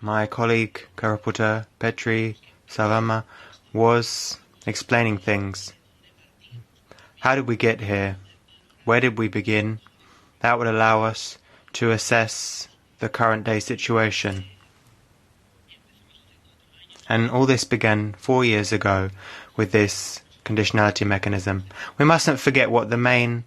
my colleague, co-rapporteur Petri Sarvamaa, was explaining things. How did we get here? Where did we begin? That would allow us to assess the current day situation. And all this began 4 years ago with this conditionality mechanism. We mustn't forget what the main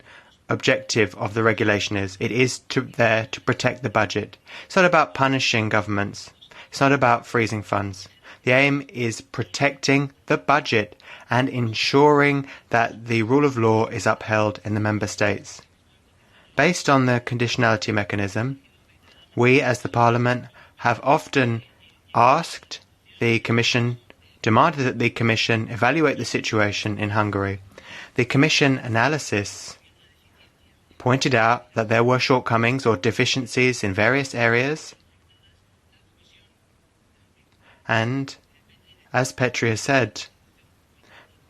objective of the regulation is. It is there to protect the budget. It's not about punishing governments. It's not about freezing funds. The aim is protecting the budget and ensuring that the rule of law is upheld in the member states. Based on the conditionality mechanism, we as the Parliament have often asked the Commission, demanded that the Commission evaluate the situation in Hungary. The Commission analysis pointed out that there were shortcomings or deficiencies in various areas, and, as Petri has said,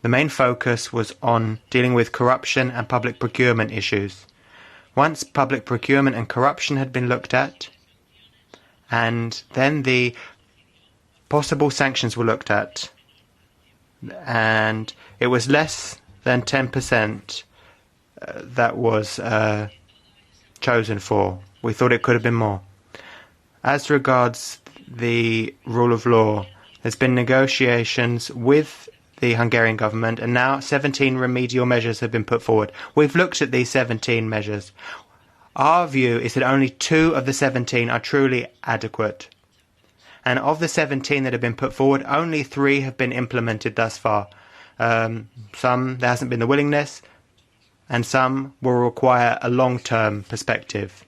the main focus was on dealing with corruption and public procurement issues. Once public procurement and corruption had been looked at, and then the possible sanctions were looked at, and it was less than 10% that was chosen for. We thought it could have been more. As regards the rule of law, there's been negotiations with the Hungarian government, and now 17 remedial measures have been put forward. We've looked at these 17 measures. Our view is that only 2 of the 17 are truly adequate. And of the 17 that have been put forward, only 3 have been implemented thus far. Some, there hasn't been the willingness, and some will require a long-term perspective.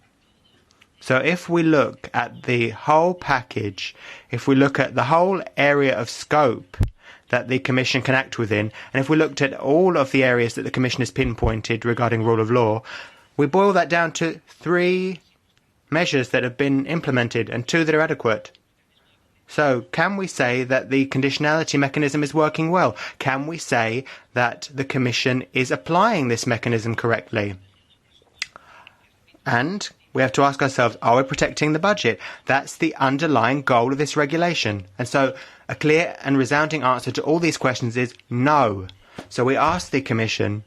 So if we look at the whole package, if we look at the whole area of scope that the Commission can act within, and if we looked at all of the areas that the Commission has pinpointed regarding rule of law, we boil that down to 3 measures that have been implemented and 2 that are adequate. So can we say that the conditionality mechanism is working well? Can we say that the Commission is applying this mechanism correctly? And we have to ask ourselves, are we protecting the budget? That's the underlying goal of this regulation. And so a clear and resounding answer to all these questions is no. So we ask the Commission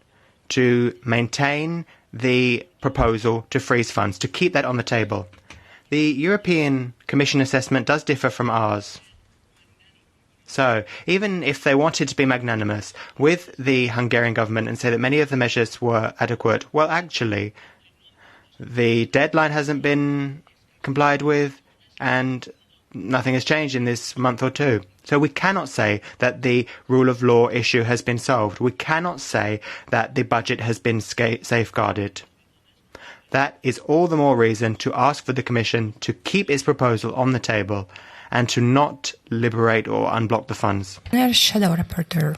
to maintain the proposal to freeze funds, to keep that on the table. The European Commission assessment does differ from ours. So, even if they wanted to be magnanimous with the Hungarian government and say that many of the measures were adequate, well, actually, the deadline hasn't been complied with, and nothing has changed in this month or 2. So we cannot say that the rule of law issue has been solved. We cannot say that the budget has been safeguarded. That is all the more reason to ask for the Commission to keep its proposal on the table and to not liberate or unblock the funds. Shadow Rapporteur.